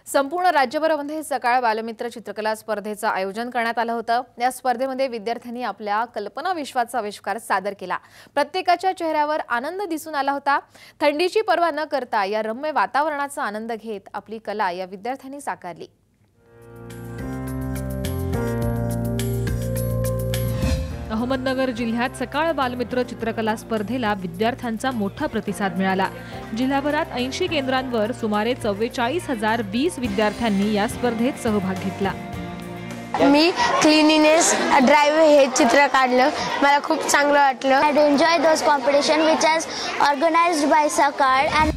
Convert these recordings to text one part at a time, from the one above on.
संपूर्ण राज्यभरामध्ये सकाळ बालमित्र चित्रकला स्पर्धेचं आयोजन करण्यात आलं होतं। या स्पर्धेमध्ये विद्यार्थ्यांनी आपल्या कल्पना विश्वाचा आविष्कार सादर केला। प्रत्येकाच्या चेहऱ्यावर आनंद दिसून आला होता। थंडीची पर्वा न करता या रम्य वातावरणाचा आनंद घेत आपली कला या विद्यार्थ्यांनी साकारली। अहमदनगर जिल्ह्यात सकाळ बालमित्र चित्रकला स्पर्धेला विद्यार्थ्यांचा मोठा प्रतिसाद मिळाला। जिल्हाभरात 80 केंद्रांवर सुमारे 44,020 विद्यार्थ्यांनी या स्पर्धेत सहभाग घेतला। मी क्लीनिनेस ड्राइव हे चित्र काढलं, मला खूप चांगलं वाटलं। I enjoy those competition which is organized by सकाळ and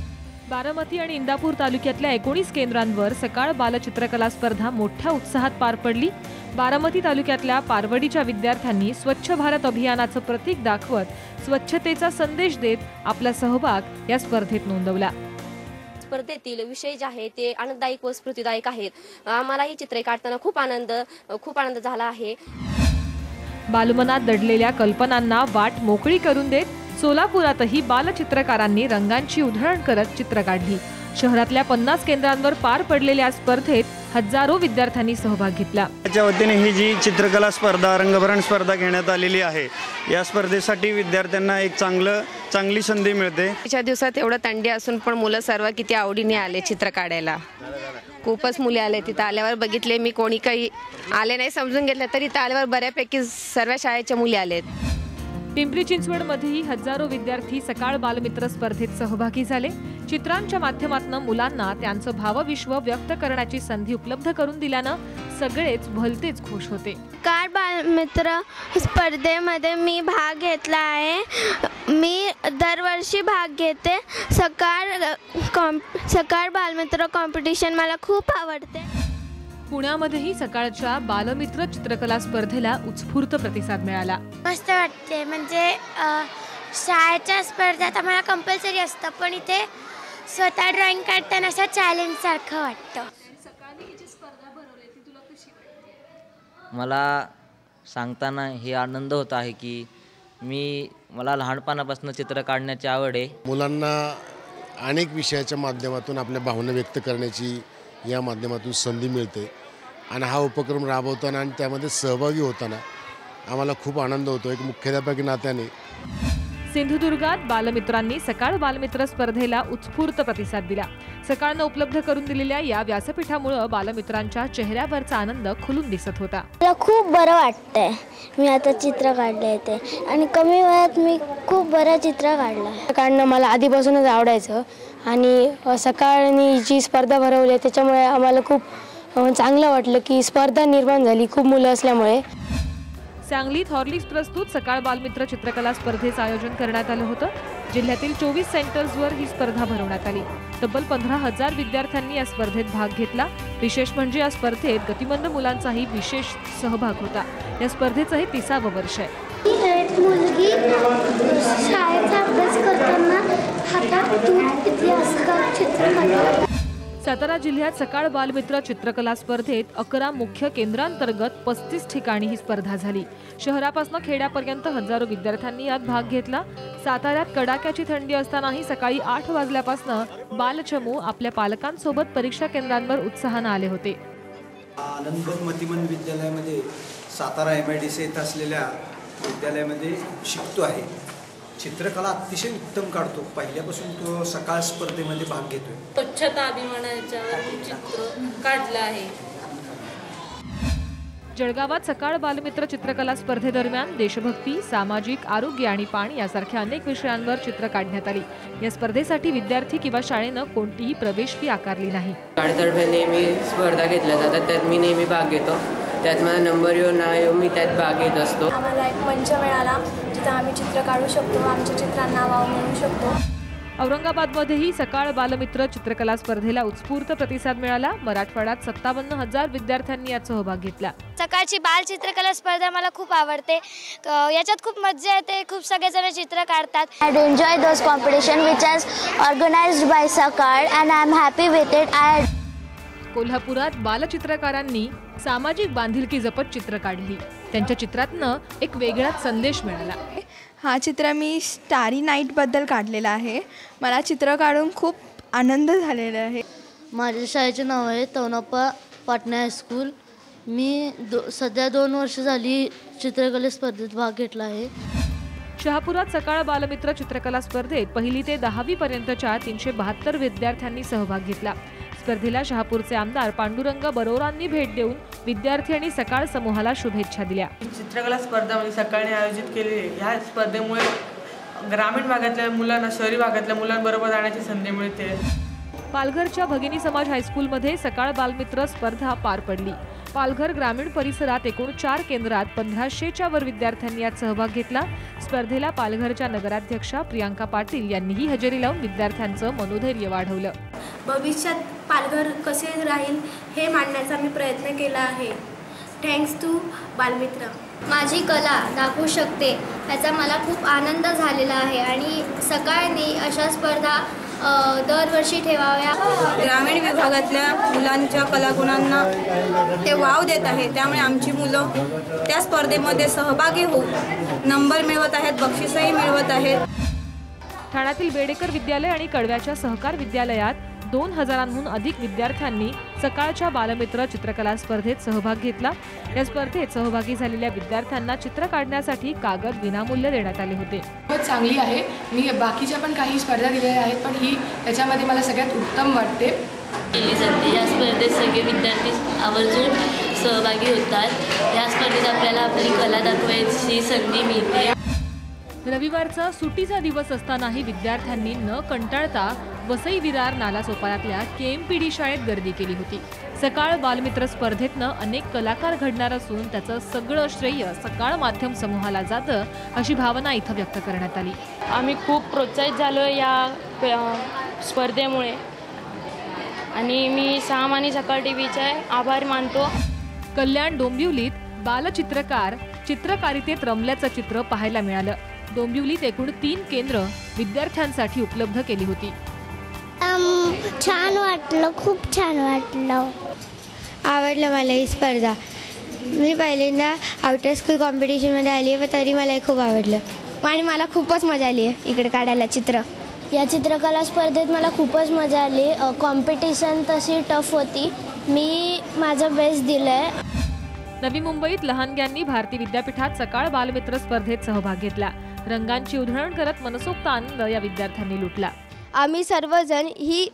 बारामती आणि इंदापूर तालुक्यातल्या 19 केंद्रांवर सकाळ बालचित्रकला स्पर्धा मोठ्या उत्साहात पार पडली। बारामती तालुक्यातल्या पारवडीच्या विद्यार्थ्यांनी स्वच्छ भारत अभियानाचं प्रतीक दाखवत स्वच्छतेचा संदेश देत आपला सहभाग या स्पर्धेत नोंदवला। स्पर्धेतील विषय जे आहे ते आनंददायक व स्फूर्तिदायक आहेत। आम्हाला ही चित्रे काढताना खूप आनंद झाला आहे। बालमनात दडलेल्या कल्पनांना वाट मोकळी करून देत सोलापुरातही बालचित्रकारांनी रंगांची उधळण करत चित्र काढली। शहरातल्या 50 केंद्रांवर पार पडलेल्या स्पर्धेत हजारो विद्यार्थ्यांनी सहभाग घेतला। त्याच्या वतीने ही जी चित्रकला स्पर्धा रंगभरण स्पर्धा घेण्यात आलेली आहे, या स्पर्धेसाठी विद्यार्थ्यांना एक चांगली संधी मिळते। याच्या दिवसात एवढं थंडी असून पण मुलं सर्व किती आवडीने आले चित्र काढायला। खूपच मुले आले। तिथं आल्यावर बघितले मी कोणी काही आले नाही समजून घेतलं, तरी इथं आल्यावर बऱ्यापैकी सर्व शाळेच्या मुली आलेत। पिंपरी चिंचवडमध्येही हजारो विद्यार्थी सकाळ बालमित्र स्पर्धेत सहभागी झाले। चित्रांच्या माध्यमातून मुलांना त्यांचं भावविश्व व्यक्त करण्याची संधी उपलब्ध करून दिल्यानं सगळेच भलतेच खुश होते। सकाळ बालमित्र स्पर्धेमध्ये मी भाग घेतला आहे। मी दरवर्षी भाग घेते। सकाळ बालमित्र कॉम्पिटिशन मला खूप आवडते। पुण्यामध्येही सकाळच्या बालमित्र चित्रकला स्पर्धेला उत्स्फूर्त प्रतिसाद मिळाला। मस्त वाटते, म्हणजे शाळेच्या स्पर्धेत आम्हाला कंपल्सरी असतं, पण इथे स्वतः ड्रॉइंग काढताना असं चॅलेंज सारखं वाटतं। मला सांगताना हे आनंद होत आहे की मला लहानपणापासून चित्र काढण्याची आवड आहे। मुलांना अनेक विषयाच्या माध्यमातून आपल्या भावना व्यक्त करण्याची या माध्यमातून संधी मिळते आणि हा उपक्रम राबवताना आणि त्यामध्ये सहभागी होताना आम्हाला खूप आनंद होतो एक मुख्याध्यापक नात्याने। सिंधुदुर्गात बालमित्रांनी सकाळ बालमित्र स्पर्धेला उत्स्फूर्त प्रतिसाद दिला। सकाळनं उपलब्ध करून दिलेल्या या व्यासपीठामुळे बालमित्रांच्या चेहऱ्यावरचा आनंद खुलून दिसत होता। मला खूप बरं वाटतंय, मी आता चित्र काढले ते आणि कमी वयात मी खूप बरं चित्र काढलं। काढणं मला आधीपासूनच आवडायचं आणि सकाळनी जी स्पर्धा भरवली त्याच्यामुळे आम्हाला खूप चांगलं वाटलं की स्पर्धा निर्माण झाली खूप मुलं असल्यामुळे। सांगलीत हॉर्लिक्स प्रस्तुत सकाळ बालमित्र चित्रकला स्पर्धेचं आयोजन करण्यात आलं होतं। जिल्ह्यातील 24 सेंटर्सवर ही स्पर्धा भरवण्यात आली। तब्बल 15,000 विद्यार्थ्यांनी या स्पर्धेत भाग घेतला। विशेष म्हणजे या स्पर्धेत गतिमंद मुलांचाही विशेष सहभाग होता। या स्पर्धेचं हे 30वं वर्ष आहे। एक मुलगी शाळेचा अभ्यास करताना हातात दूध इतिहासकार चित्र काढलं। सातारा जिल्ह्यात सकाळ बालमित्र चित्रकला स्पर्धेत 11 मुख्य केंद्रांतर्गत 35 ठिकाणी ही स्पर्धा झाली। शहरापासून खेड्यापर्यंत हजारो विद्यार्थ्यांनी यात भाग घेतला। साताऱ्यात कडाक्याची थंडी असतानाही सकाळी 8 वाजल्यापासून बालचमू आपल्या पालकांसोबत परीक्षा केंद्रांवर उत्साहानं आले होते। आनंद मतिमंद विद्यालयामध्ये सातारा MIDC येथे असलेल्या विद्यालयामध्ये शिकतो आहे। चित्रकला अतिशय उत्तम काढतो। पहिल्यापासून तो सकाळ स्पर्धेमध्ये भाग घेतोय। स्वच्छता अभियानाच्या चित्र काढलं आहे। जळगावात सकाळ बालमित्र चित्रकला स्पर्धेदरम्यान देशभक्ती, सामाजिक, आरोग्य आणि पाणी यासारख्या अनेक विषयांवर चित्र काढण्यात आली। या स्पर्धेसाठी विद्यार्थी किंवा शाळेनं कोणतीही प्रवेश फी आकारली नाही। शाळेतर्फे नेहमी स्पर्धा घेतल्या जातात, त्यात मी नेहमी भाग घेतो। त्यात मला नंबर येऊ ना येऊ मी त्यात भाग घेत असतो। आम्हाला एक मंच मिळाला जिथे आम्ही चित्र काढू शकतो, आमच्या चित्रांना वाव मिळू शकतो। औरंगाबादमध्येही सकाळ बालमित्र चित्रकला स्पर्धेला उत्स्फूर्त प्रतिसाद मिळाला। मराठवाड्यात 57,000 विद्यार्थ्यांनी यात सहभाग घेतला। सकाळची बाल चित्रकला स्पर्धा मला खूप आवडते। याच्यात खूप मजा येते, खूप सगळेजण चित्र काढतात। I enjoy those competition which is organized by Sakal and I am happy with it. कोल्हापुरात बालचित्रकारांनी सामाजिक बांधिलकी जपत चित्र काढली। त्यांच्या चित्रातनं एक वेगळाच संदेश मिळाला। हा चित्र मी स्टारी नाईट बद्दल काढलेला आहे। मला चित्र काढून खूप आनंद झालेला आहे। माझ्या शाळेचे नाव आहे तवनाप्पा पाटणे हायस्कूल. मी सध्या 2 वर्ष झाली चित्रकले स्पर्धेत भाग घेतला आहे. शहापुरात सकाळ बालमित्र चित्रकला स्पर्धेत 1ली ते 10वी पर्यंतच्या 372 विद्यार्थ्यांनी सहभाग घेतला. स्पर्धेला शहापूरचे आमदार पांडुरंग बरोरांनी भेट देऊन विद्यार्थी आणि सकाळ समूहाला शुभेच्छा दिल्या. चित्रकला स्पर्धा म्हणजे सकाळने आयोजित केलेली ह्या स्पर्धेमुळे ग्रामीण भागातल्या मुलांना शहरी भागातल्या मुलांबरोबर जाण्याची संधी मिळते. पालघरच्या भगिनी समाज हायस्कूलमध्ये सकाळ बालमित्र स्पर्धा पार पडली. पालघर ग्रामीण परिसरात एकूण 4 केंद्रात 1500च्या वर विद्यार्थ्यांनी यात सहभाग घेतला. स्पर्धेला पालघरच्या नगराध्यक्षा प्रियांका पाटील यांनीही हजेरी लावून विद्यार्थ्यांचं मनोधैर्य वाढवलं. भविष्यात पालघर कसे राहील हे मांडण्याचा मी प्रयत्न केला आहे. Thanks to Balmitra. माझी कला दाखवू शकते याचा मला खूप आनंद झालेला आहे आणि सकाळने अशा स्पर्धा दरवर्षी ठेवाव्या. ग्रामीण विभागातल्या मुलांच्या कलागुणांना ते वाव देत आहे. त्यामुळे आमची मुलं त्या स्पर्धेमध्ये सहभागी होऊन नंबर मिळवत आहेत, बक्षीसही मिळवत आहेत. ठाण्यातील बेडेकर विद्यालय आणि कळव्याच्या सहकार विद्यालयात 2000हून अधिक विद्यार्थ्यांनी सकाळच्या बालमित्र चित्रकला स्पर्धेत सहभाग घेतला. या स्पर्धेत सहभागी झालेल्या विद्यार्थ्यांना चित्र काढण्यासाठी कागद विनामूल्य देण्यात आले होते. खूप चांगली आहे. मी बाकीच्या पण काही स्पर्धा दिलेल्या आहेत, पण ही त्याच्यामध्ये मला सगळ्यात उत्तम वाटते. केली जाते. या स्पर्धेत सगळे विद्यार्थी आवर्जून सहभागी होतात. या स्पर्धेत आपल्याला आपली कला दाखवायची संधी मिळते. रविवारचा सुट्टीचा दिवस असतानाही विद्यार्थ्यांनी न कंटाळता वसई विरार नालासोपाऱ्यातल्या KMPD शाळेत गर्दी केली होती. सकाळ बालमित्र स्पर्धेतनं अनेक कलाकार घडणार असून त्याचं सगळं श्रेय सकाळ माध्यम समूहाला जातं अशी भावना इथं व्यक्त करण्यात आली. आम्ही खूप प्रोत्साहित झालो या स्पर्धेमुळे आणि मी साम आणि सकाळ टीव्हीचे आभार मानतो. कल्याण डोंबिवलीत बालचित्रकार चित्रकारितेत रमल्याचं चित्र पाहायला मिळालं. डोंबिवलीत एकूण 3 केंद्र विद्यार्थ्यांसाठी उपलब्ध केली होती. छान वाटलं, खूप छान वाटलं. आवडलं मला ही स्पर्धा. मी पहिल्यांदा आउटर स्कूल कॉम्पिटिशनमध्ये आली आहे, पण तरी मला हे खूप आवडलं आणि मला खूपच मजा आली आहे इकडे काढायला चित्र. या चित्रकला स्पर्धेत मला खूपच मजा आली. कॉम्पिटिशन तशी टफ होती. मी माझं बेस्ट दिलं आहे. नवी मुंबईत लहानग्यांनी भारती विद्यापीठात सकाळ बालमित्र स्पर्धेत सहभाग घेतला. रंगांची उधळण करत मनसोक्त आनंद या विद्यार्थ्यांनी लुटला. आम्ही सर्वजण ही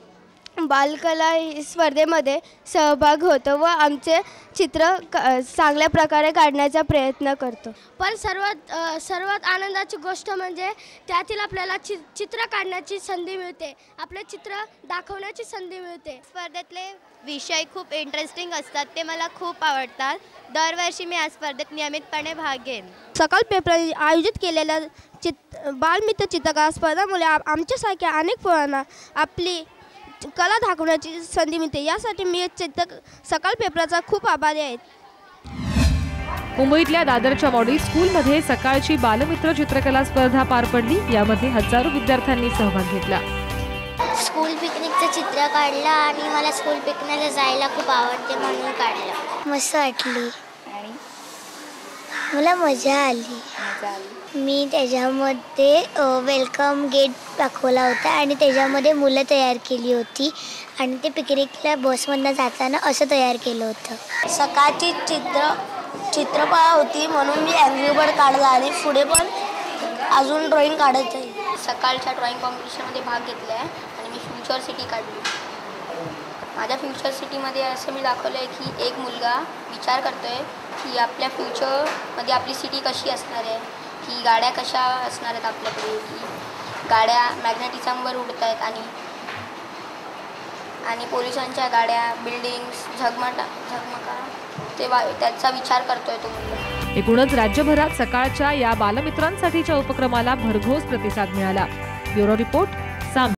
बालकला स्पर्धेमध्ये सहभाग होतो व आमचे चित्र चांगल्या प्रकारे काढण्याचा प्रयत्न करतो. पण सर्वात आनंदाची गोष्ट म्हणजे त्यातील आपल्याला चित्र काढण्याची संधी मिळते, आपले चित्र दाखवण्याची संधी मिळते. स्पर्धेतले विषय खूप इंटरेस्टिंग असतात, ते मला खूप आवडतात. दरवर्षी मी या स्पर्धेत नियमितपणे भाग घेईन. सकाळ पेपर आयोजित केलेल्या बालमित्र चित्रकला स्पर्धामुळे आमच्यासारख्या अनेक मुलांना आपली कला दाखवण्याची संधी मिळते. यासाठी मी सकाळ पेपरचा खूप आभारी आहे. मुंबईतल्या दादरच्या मॉडेल स्कूलमध्ये सकाळची बालमित्र चित्रकला स्पर्धा पार पडली. यामध्ये हजारो विद्यार्थ्यांनी सहभाग घेतला. स्कूल पिकनिकचं चित्र काढलं आणि मला स्कूल पिकनिकला जायला खूप आवडते म्हणून काढलं. मस्त वाटली आणि मला मजा आली. मी त्याच्यामध्ये वेलकम गेट दाखवला होता आणि त्याच्यामध्ये मुलं तयार केली होती आणि ते पिकनिकला बसमधनं जाताना असं तयार केलं होतं. सकाळची चित्रकला होती म्हणून मी ॲंग्री बर्ड काढला आणि पुढे पण अजून ड्रॉइंग काढत आहे. सकाळच्या ड्रॉइंग कॉम्पिटिशनमध्ये भाग घेतला आहे आणि मी फ्युचर सिटी काढली. माझ्या फ्युचर सिटीमध्ये असं मी दाखवलं आहे की एक मुलगा विचार करतो आहे की आपल्या फ्युचरमध्ये आपली सिटी कशी असणार आहे, की गाड्या कशा असणार आहेत आपल्याकडे, की गाड्या मॅग्नेटिझमवर उडत आहेत आणि पोलिसांच्या गाड्या, बिल्डिंग्स झगमगा त्याचा विचार करतोय तो मुलगा. एकूणच राज्यभरात सकाळच्या या बालमित्रांसाठीच्या उपक्रमाला भरघोस प्रतिसाद मिळाला. Bureau report